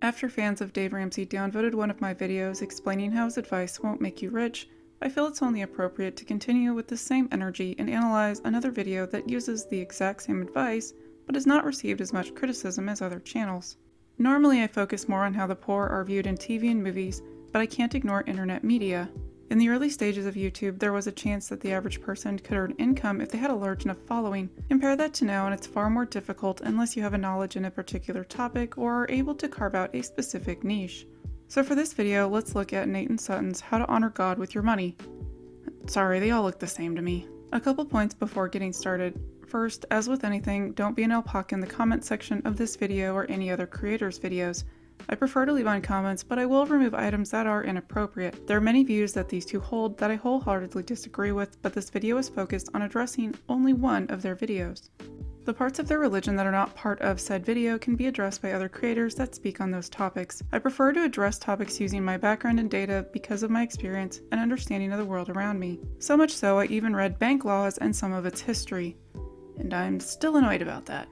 After fans of Dave Ramsey downvoted one of my videos explaining how his advice won't make you rich, I feel it's only appropriate to continue with the same energy and analyze another video that uses the exact same advice, but has not received as much criticism as other channels. Normally I focus more on how the poor are viewed in TV and movies, but I can't ignore internet media. In the early stages of YouTube, there was a chance that the average person could earn income if they had a large enough following. Compare that to now, and it's far more difficult unless you have a knowledge in a particular topic or are able to carve out a specific niche. So for this video, let's look at Nate and Sutton's How to Honor God with Your Money. Sorry, they all look the same to me. A couple points before getting started. First, as with anything, don't be an alpaca in the comment section of this video or any other creator's videos. I prefer to leave on comments, but I will remove items that are inappropriate. There are many views that these two hold that I wholeheartedly disagree with, but this video is focused on addressing only one of their videos. The parts of their religion that are not part of said video can be addressed by other creators that speak on those topics. I prefer to address topics using my background and data because of my experience and understanding of the world around me. So much so I even read bank laws and some of its history. And I'm still annoyed about that.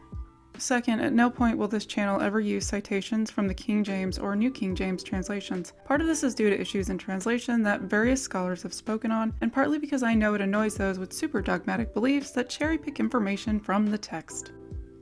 Second, at no point will this channel ever use citations from the King James or New King James translations. Part of this is due to issues in translation that various scholars have spoken on, and partly because I know it annoys those with super dogmatic beliefs that cherry pick information from the text.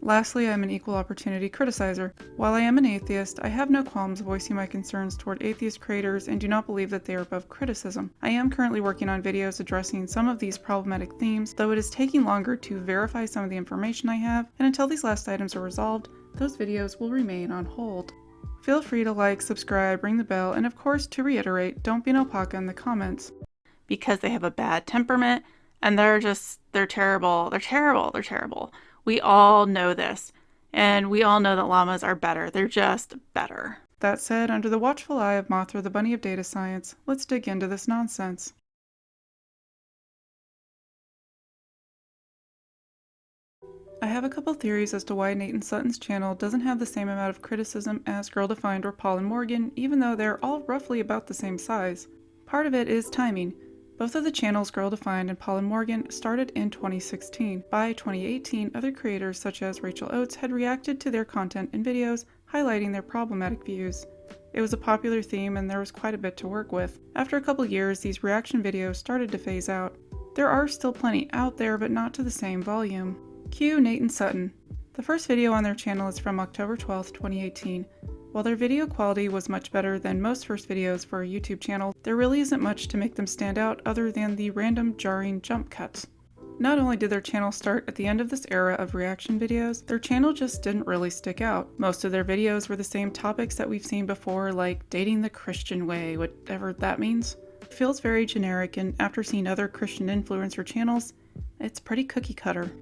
Lastly, I am an equal opportunity criticizer. While I am an atheist, I have no qualms voicing my concerns toward atheist creators and do not believe that they are above criticism. I am currently working on videos addressing some of these problematic themes, though it is taking longer to verify some of the information I have, and until these last items are resolved, those videos will remain on hold. Feel free to like, subscribe, ring the bell, and of course, to reiterate, don't be an alpaca in the comments. Because they have a bad temperament, and they're terrible. They're terrible. We all know this, and we all know that llamas are better. They're just better. That said, under the watchful eye of Mothra, the bunny of data science, let's dig into this nonsense. I have a couple theories as to why Nate and Sutton's channel doesn't have the same amount of criticism as Girl Defined or Paul and Morgan, even though they're all roughly about the same size. Part of it is timing. Both of the channels, Girl Defined and Paul and Morgan, started in 2016. By 2018, other creators such as Rachel Oates had reacted to their content in videos highlighting their problematic views. It was a popular theme and there was quite a bit to work with. After a couple years, these reaction videos started to phase out. There are still plenty out there, but not to the same volume. Cue Nate and Sutton. The first video on their channel is from October 12, 2018. While their video quality was much better than most first videos for a YouTube channel, there really isn't much to make them stand out other than the random jarring jump cuts. Not only did their channel start at the end of this era of reaction videos, their channel just didn't really stick out. Most of their videos were the same topics that we've seen before, like dating the Christian way, whatever that means. It feels very generic, and after seeing other Christian influencer channels, it's pretty cookie cutter.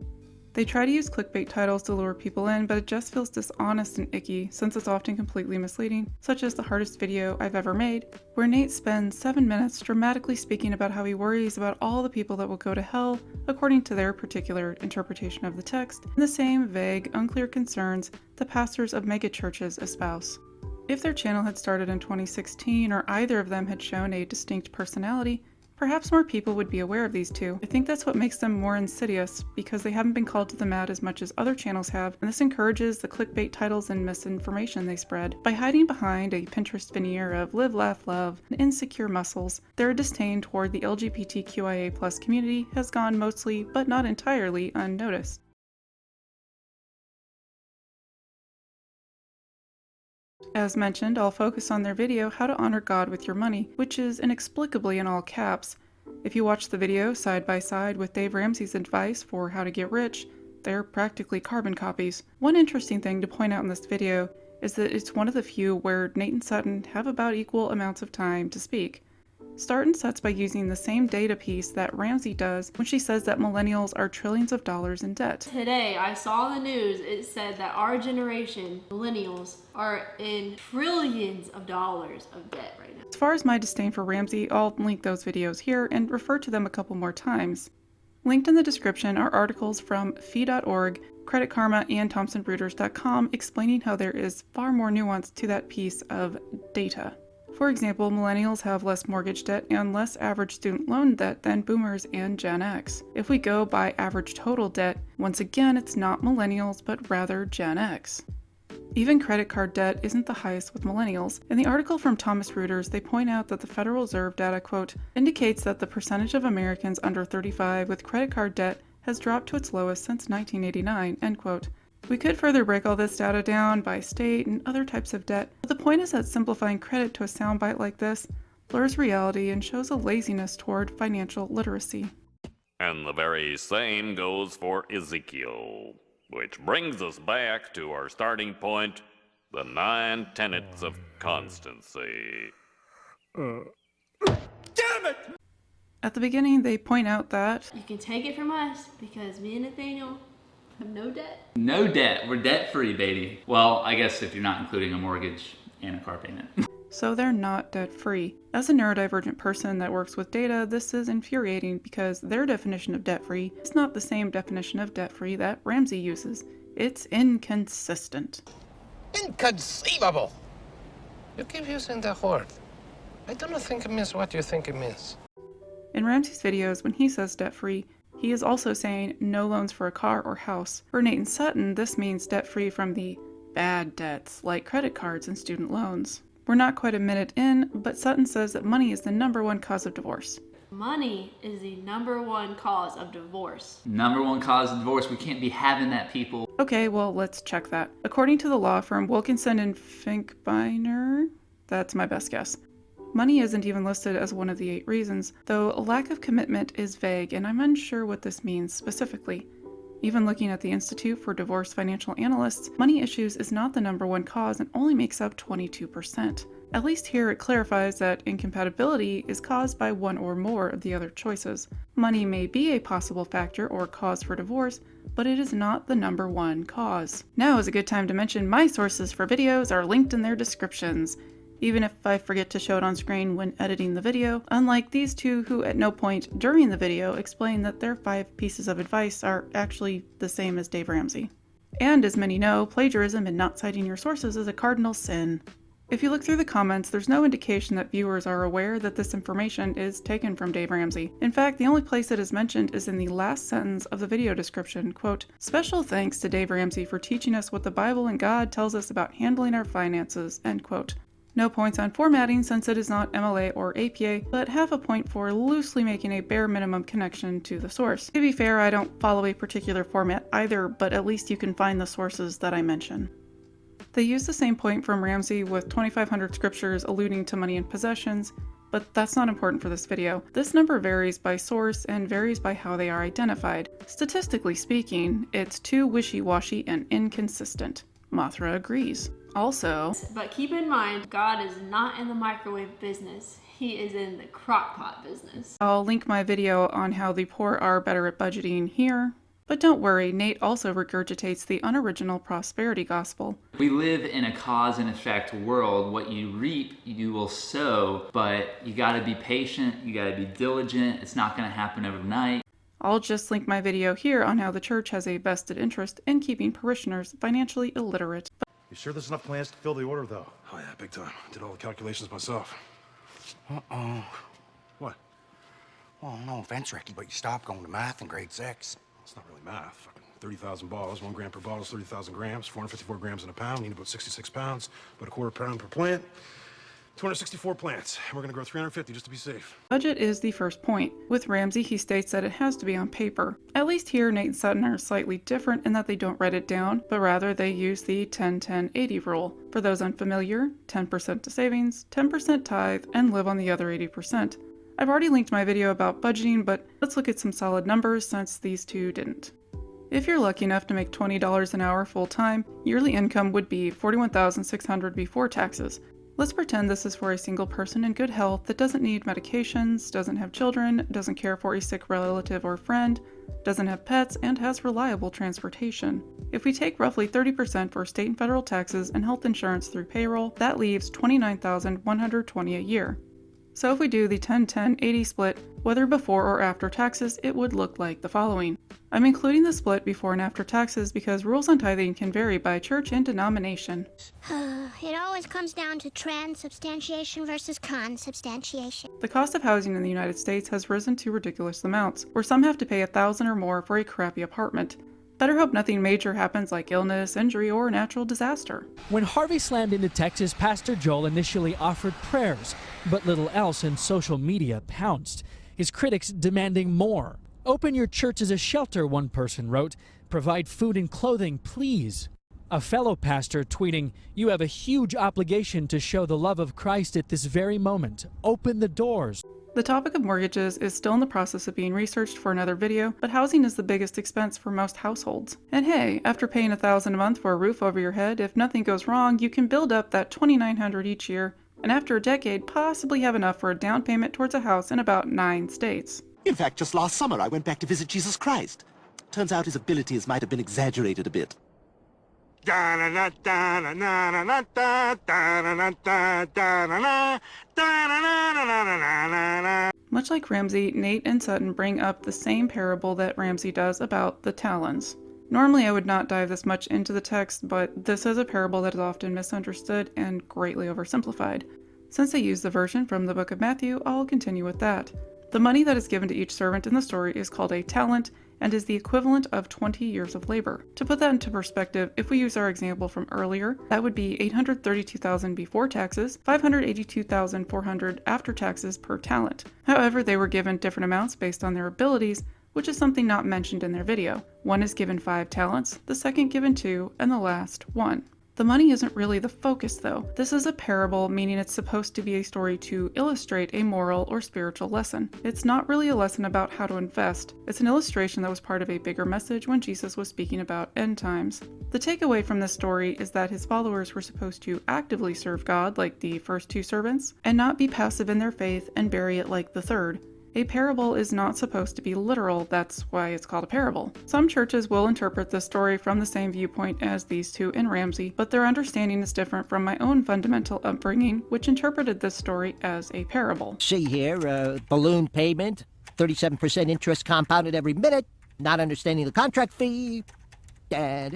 They try to use clickbait titles to lure people in, but it just feels dishonest and icky since it's often completely misleading, such as the hardest video I've ever made, where Nate spends 7 minutes dramatically speaking about how he worries about all the people that will go to hell according to their particular interpretation of the text, and the same vague, unclear concerns the pastors of megachurches espouse. If their channel had started in 2016 or either of them had shown a distinct personality, perhaps more people would be aware of these two. I think that's what makes them more insidious, because they haven't been called to the mat as much as other channels have, and this encourages the clickbait titles and misinformation they spread. By hiding behind a Pinterest veneer of live, laugh, love, and insecure muscles, their disdain toward the LGBTQIA+ community has gone mostly, but not entirely, unnoticed. As mentioned, I'll focus on their video, How to Honor God with Your Money, which is inexplicably in all caps. If you watch the video side by side with Dave Ramsey's advice for how to get rich, they're practically carbon copies. One interesting thing to point out in this video is that it's one of the few where Nate and Sutton have about equal amounts of time to speak. Sutton starts by using the same data piece that Ramsey does when she says that millennials are trillions of dollars in debt. Today, I saw the news. It said that our generation, millennials, are in trillions of dollars of debt right now. As far as my disdain for Ramsey, I'll link those videos here and refer to them a couple more times. Linked in the description are articles from fee.org, Credit Karma, and ThomsonReuters.com explaining how there is far more nuance to that piece of data. For example, millennials have less mortgage debt and less average student loan debt than boomers and Gen X. If we go by average total debt, once again it's not millennials but rather Gen X. Even credit card debt isn't the highest with millennials. In the article from Thomas Reuters, they point out that the Federal Reserve data, quote, indicates that the percentage of Americans under 35 with credit card debt has dropped to its lowest since 1989, end quote. We could further break all this data down by state and other types of debt, but the point is that simplifying credit to a soundbite like this blurs reality and shows a laziness toward financial literacy. And the very same goes for Ezekiel. Which brings us back to our starting point, the 9 tenets of constancy. Damn it! At the beginning, they point out that You can take it from us because me and Nathaniel have no debt. No debt. We're debt-free, baby. Well, I guess if you're not including a mortgage and a car payment. so they're not debt-free. As a neurodivergent person that works with data, this is infuriating because their definition of debt-free is not the same definition of debt-free that Ramsey uses. It's inconsistent. Inconceivable! You keep using that word. I don't think it means what you think it means. In Ramsey's videos, when he says debt-free, he is also saying no loans for a car or house. For Nate and Sutton, this means debt-free from the bad debts, like credit cards and student loans. We're not quite a minute in, but Sutton says that money is the #1 cause of divorce. Money is the #1 cause of divorce. #1 cause of divorce. We can't be having that, people. Okay, well, let's check that. According to the law firm Wilkinson and Finkbeiner, that's my best guess, money isn't even listed as one of the 8 reasons, though a lack of commitment is vague, and I'm unsure what this means specifically. Even looking at the Institute for Divorce Financial Analysts, money issues is not the #1 cause and only makes up 22%. At least here it clarifies that incompatibility is caused by one or more of the other choices. Money may be a possible factor or cause for divorce, but it is not the #1 cause. Now is a good time to mention my sources for videos are linked in their descriptions, even if I forget to show it on screen when editing the video, unlike these two who at no point during the video explain that their 5 pieces of advice are actually the same as Dave Ramsey. And as many know, plagiarism and not citing your sources is a cardinal sin. If you look through the comments, there's no indication that viewers are aware that this information is taken from Dave Ramsey. In fact, the only place it is mentioned is in the last sentence of the video description, quote, "Special thanks to Dave Ramsey for teaching us what the Bible and God tells us about handling our finances," end quote. No points on formatting since it is not MLA or APA, but half a point for loosely making a bare minimum connection to the source. To be fair, I don't follow a particular format either, but at least you can find the sources that I mention. They use the same point from Ramsey with 2,500 scriptures alluding to money and possessions, but that's not important for this video. This number varies by source and varies by how they are identified. Statistically speaking, it's too wishy-washy and inconsistent. Mothra agrees. Also, But keep in mind, God is not in the microwave business. He is in the crock pot business. I'll link my video on how the poor are better at budgeting here. But don't worry, Nate also regurgitates the unoriginal prosperity gospel. We live in a cause and effect world. What you reap, you will sow, but you gotta be patient, you gotta be diligent. It's not gonna happen overnight. I'll just link my video here on how the church has a vested interest in keeping parishioners financially illiterate. You sure there's enough plants to fill the order, though? Oh, yeah, big time. Did all the calculations myself. Uh-oh. What? Well, no offense, Ricky, but you stopped going to math in grade 6. It's not really math. Fucking 30,000 bottles, 1 gram per bottle is 30,000 grams, 454 grams in a pound, need about 66 pounds, about a quarter pound per plant. 264 plants, and we're gonna grow 350 just to be safe. Budget is the first point. With Ramsey, he states that it has to be on paper. At least here, Nate and Sutton are slightly different in that they don't write it down, but rather they use the 10-10-80 rule. For those unfamiliar, 10% to savings, 10% tithe, and live on the other 80%. I've already linked my video about budgeting, but let's look at some solid numbers since these two didn't. If you're lucky enough to make $20 an hour full-time, yearly income would be $41,600 before taxes. Let's pretend this is for a single person in good health that doesn't need medications, doesn't have children, doesn't care for a sick relative or friend, doesn't have pets, and has reliable transportation. If we take roughly 30% for state and federal taxes and health insurance through payroll, that leaves $29,120 a year. So if we do the 10-10-80 split, whether before or after taxes, it would look like the following. I'm including the split before and after taxes because rules on tithing can vary by church and denomination. It always comes down to transubstantiation versus consubstantiation. The cost of housing in the United States has risen to ridiculous amounts, where some have to pay $1,000 or more for a crappy apartment. Better hope nothing major happens like illness, injury, or natural disaster. When Harvey slammed into Texas, Pastor Joel initially offered prayers, but little else, and social media pounced, his critics demanding more. "Open your church as a shelter," one person wrote. "Provide food and clothing, please." A fellow pastor tweeting, "You have a huge obligation to show the love of Christ at this very moment. Open the doors." The topic of mortgages is still in the process of being researched for another video, but housing is the biggest expense for most households. And hey, after paying $1,000 a month for a roof over your head, if nothing goes wrong, you can build up that $2,900 each year, and after a decade, possibly have enough for a down payment towards a house in about 9 states. In fact, just last summer I went back to visit Jesus Christ. Turns out his abilities might have been exaggerated a bit. Much like Ramsey, Nate and Sutton bring up the same parable that Ramsey does about the talons. Normally I would not dive this much into the text, but this is a parable that is often misunderstood and greatly oversimplified. Since I use the version from the book of Matthew, I'll continue with that. The money that is given to each servant in the story is called a talent and is the equivalent of 20 years of labor. To put that into perspective, if we use our example from earlier, that would be $832,000 before taxes, $582,400 after taxes per talent. However, they were given different amounts based on their abilities, which is something not mentioned in their video. One is given 5 talents, the second given 2, and the last 1. The money isn't really the focus though. This is a parable, meaning it's supposed to be a story to illustrate a moral or spiritual lesson. It's not really a lesson about how to invest. It's an illustration that was part of a bigger message when Jesus was speaking about end times. The takeaway from this story is that his followers were supposed to actively serve God like the first 2 servants, and not be passive in their faith and bury it like the third. A parable is not supposed to be literal, that's why it's called a parable. Some churches will interpret this story from the same viewpoint as these 2 in Ramsey, but their understanding is different from my own fundamental upbringing, which interpreted this story as a parable. See here, balloon payment, 37% interest compounded every minute, not understanding the contract fee, and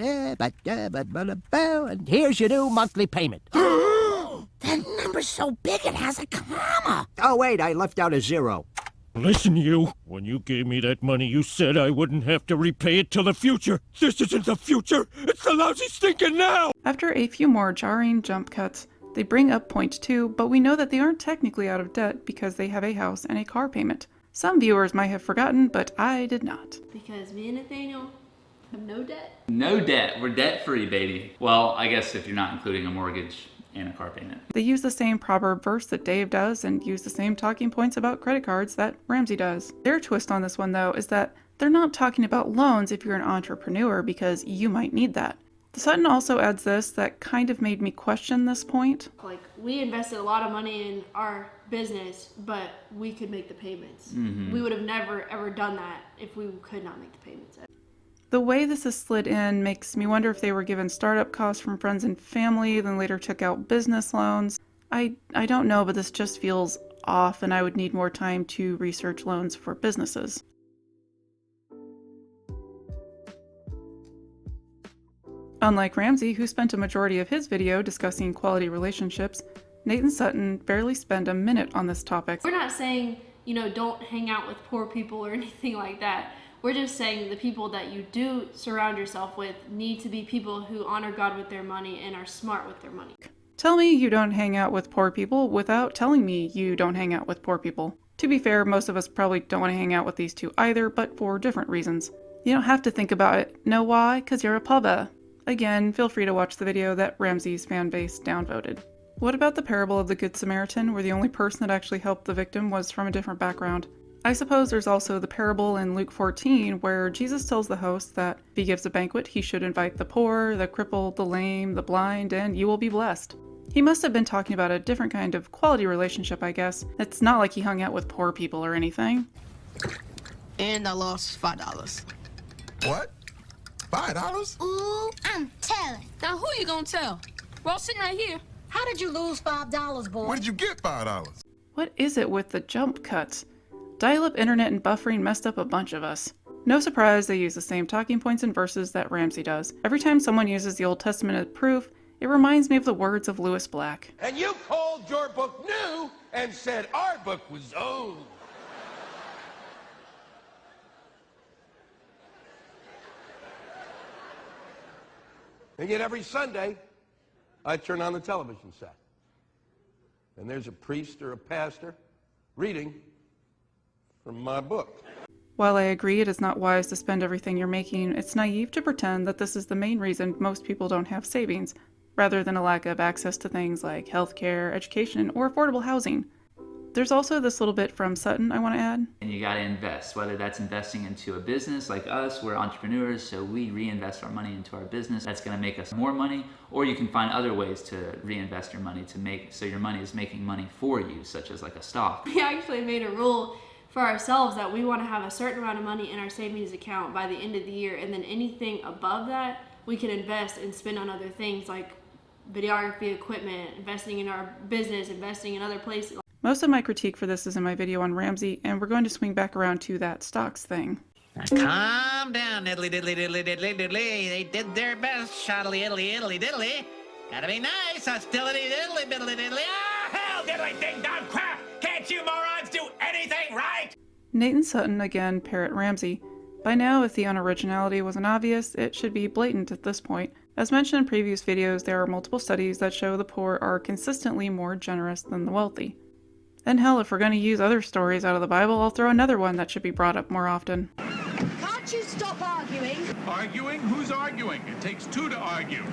here's your new monthly payment. That number's so big it has a comma. Oh wait, I left out a 0. Listen, you. When you gave me that money, you said I wouldn't have to repay it till the future. This isn't the future. It's the lousy stinking now. After a few more jarring jump cuts, they bring up point 2, but we know that they aren't technically out of debt because they have a house and a car payment. Some viewers might have forgotten, but I did not. Because me and Nathaniel have no debt. No debt. We're debt-free, baby. Well, I guess if you're not including a mortgage and a car payment. They use the same proverb verse that Dave does and use the same talking points about credit cards that Ramsey does. Their twist on this one, though, is that they're not talking about loans if you're an entrepreneur because you might need that. The Sutton also adds this that kind of made me question this point. Like, we invested a lot of money in our business, but we could make the payments. We would have never ever done that if we could not make the payments. The way this is slid in makes me wonder if they were given startup costs from friends and family, then later took out business loans. I don't know, but this just feels off, and I would need more time to research loans for businesses. Unlike Ramsey, who spent a majority of his video discussing quality relationships, Nate and Sutton barely spend a minute on this topic. We're not saying, don't hang out with poor people or anything like that. We're just saying the people that you do surround yourself with need to be people who honor God with their money and are smart with their money. Tell me you don't hang out with poor people without telling me you don't hang out with poor people. To be fair, most of us probably don't want to hang out with these 2 either, but for different reasons. You don't have to think about it. Know why? 'Cause you're a pubba. Again, feel free to watch the video that Ramsey's fan base downvoted. What about the parable of the Good Samaritan, where the only person that actually helped the victim was from a different background? I suppose there's also the parable in Luke 14 where Jesus tells the host that if he gives a banquet, he should invite the poor, the crippled, the lame, the blind, and you will be blessed. He must have been talking about a different kind of quality relationship, I guess. It's not like he hung out with poor people or anything. And I lost $5. What? $5? Ooh, I'm telling. Now who you gonna tell? We're all sitting right here. How did you lose $5, boy? Where did you get $5? What is it with the jump cuts? Dial-up internet and buffering messed up a bunch of us. No surprise they use the same talking points and verses that Ramsey does. Every time someone uses the Old Testament as proof, it reminds me of the words of Lewis Black. And you called your book new and said our book was old. And yet every Sunday, I turn on the television set. And there's a priest or a pastor reading from my book. While I agree it is not wise to spend everything you're making, it's naive to pretend that this is the main reason most people don't have savings, rather than a lack of access to things like healthcare, education, or affordable housing. There's also this little bit from Sutton I want to add. And you got to invest, whether that's investing into a business like us, we're entrepreneurs, so we reinvest our money into our business. That's going to make us more money, or you can find other ways to reinvest your money to make so your money is making money for you, such as like a stock. We actually made a rule for ourselves that we want to have a certain amount of money in our savings account by the end of the year, and then anything above that we can invest and spend on other things like videography equipment, investing in our business, investing in other places. Most of my critique for this is in my video on Ramsey, and we're going to swing back around to that stocks thing. Calm down, diddly diddly diddly diddly diddly. They did their best, shoddily diddly diddly diddly. Gotta be nice, hostility diddly diddly diddly. Ah, hell, diddly ding dong crap! Can't you morons do anything right? Nate and Sutton again parrot Ramsey. By now, if the unoriginality wasn't obvious, it should be blatant at this point. As mentioned in previous videos, there are multiple studies that show the poor are consistently more generous than the wealthy. And hell, if we're going to use other stories out of the Bible, I'll throw another one that should be brought up more often. Can't you stop arguing? Arguing? Who's arguing? It takes two to argue.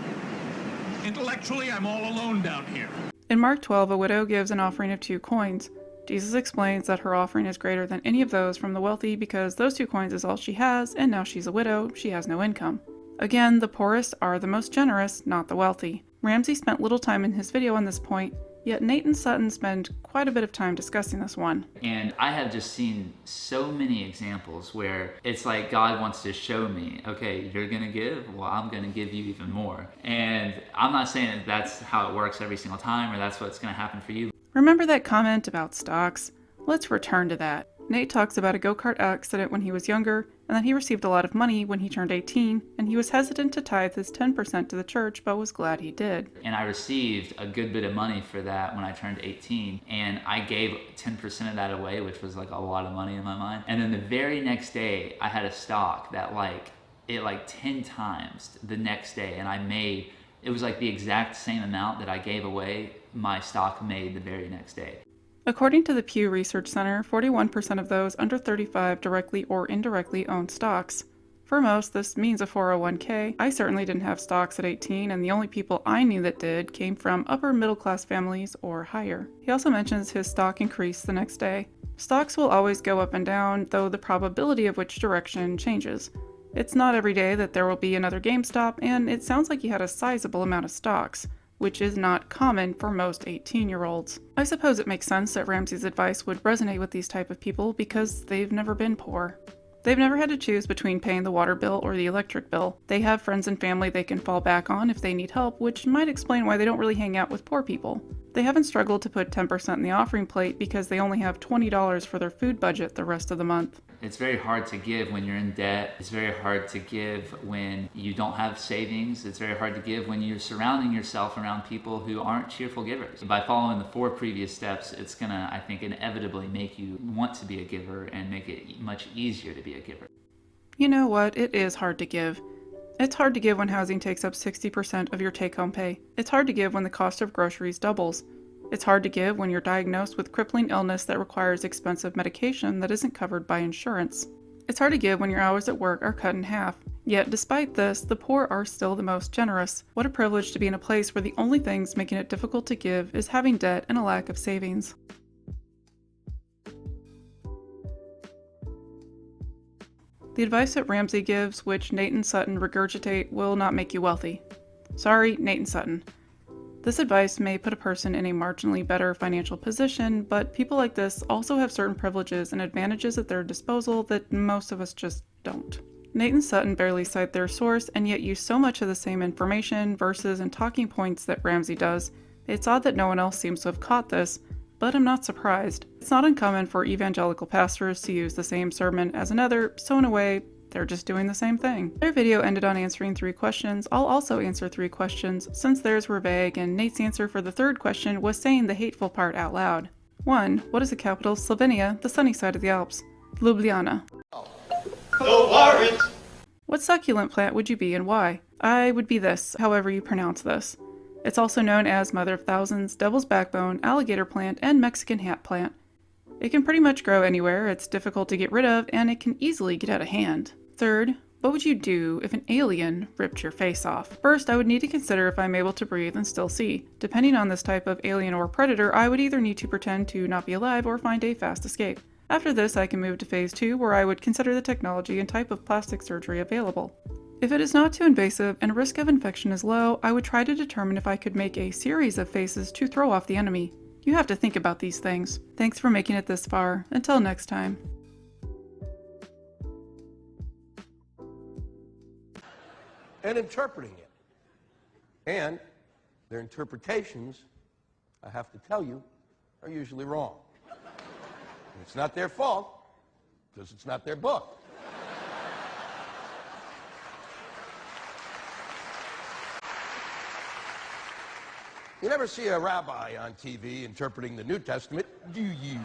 Intellectually, I'm all alone down here. In Mark 12, a widow gives an offering of 2 coins. Jesus explains that her offering is greater than any of those from the wealthy because those 2 coins is all she has, and now she's a widow, she has no income. Again, the poorest are the most generous, not the wealthy. Ramsey spent little time in his video on this point, yet Nate and Sutton spend quite a bit of time discussing this one. And I have just seen so many examples where it's like God wants to show me, okay, you're gonna give, well, I'm gonna give you even more. And I'm not saying that that's how it works every single time or that's what's gonna happen for you. Remember that comment about stocks? Let's return to that. Nate talks about a go-kart accident when he was younger, and that he received a lot of money when he turned 18, and he was hesitant to tithe his 10% to the church, but was glad he did. And I received a good bit of money for that when I turned 18, and I gave 10% of that away, which was like a lot of money in my mind. And then the very next day, I had a stock that it 10 times the next day, and it was like the exact same amount that I gave away, my stock made the very next day. According to the Pew Research Center, 41% of those under 35 directly or indirectly own stocks. For most, this means a 401k. I certainly didn't have stocks at 18, and the only people I knew that did came from upper middle class families or higher. He also mentions his stock increased the next day. Stocks will always go up and down, though the probability of which direction changes. It's not every day that there will be another GameStop, and it sounds like he had a sizable amount of stocks, which is not common for most 18-year-olds. I suppose it makes sense that Ramsey's advice would resonate with these type of people because they've never been poor. They've never had to choose between paying the water bill or the electric bill. They have friends and family they can fall back on if they need help, which might explain why they don't really hang out with poor people. They haven't struggled to put 10% in the offering plate because they only have $20 for their food budget the rest of the month. It's very hard to give when you're in debt. It's very hard to give when you don't have savings. It's very hard to give when you're surrounding yourself around people who aren't cheerful givers. By following the 4 previous steps, it's gonna, I think, inevitably make you want to be a giver and make it much easier to be a giver. You know what? It is hard to give. It's hard to give when housing takes up 60% of your take-home pay. It's hard to give when the cost of groceries doubles. It's hard to give when you're diagnosed with crippling illness that requires expensive medication that isn't covered by insurance. It's hard to give when your hours at work are cut in half. Yet, despite this, the poor are still the most generous. What a privilege to be in a place where the only things making it difficult to give is having debt and a lack of savings. The advice that Ramsey gives, which Nate and Sutton regurgitate, will not make you wealthy. Sorry, Nate and Sutton. This advice may put a person in a marginally better financial position, but people like this also have certain privileges and advantages at their disposal that most of us just don't. Nate and Sutton barely cite their source and yet use so much of the same information, verses, and talking points that Ramsey does. It's odd that no one else seems to have caught this, but I'm not surprised. It's not uncommon for evangelical pastors to use the same sermon as another, so in a way, they're just doing the same thing. Their video ended on answering 3 questions. I'll also answer 3 questions, since theirs were vague, and Nate's answer for the 3rd question was saying the hateful part out loud. 1. What is the capital of Slovenia, the sunny side of the Alps? Ljubljana. The warrant! What succulent plant would you be and why? I would be this, however you pronounce this. It's also known as Mother of Thousands, Devil's Backbone, Alligator Plant, and Mexican Hat Plant. It can pretty much grow anywhere, it's difficult to get rid of, and it can easily get out of hand. Third, what would you do if an alien ripped your face off? First, I would need to consider if I'm able to breathe and still see. Depending on this type of alien or predator, I would either need to pretend to not be alive or find a fast escape. After this, I can move to phase 2, where I would consider the technology and type of plastic surgery available. If it is not too invasive and risk of infection is low, I would try to determine if I could make a series of faces to throw off the enemy. You have to think about these things. Thanks for making it this far. Until next time. And interpreting it. And their interpretations, I have to tell you, are usually wrong. And it's not their fault, because it's not their book. You never see a rabbi on TV interpreting the New Testament, do you?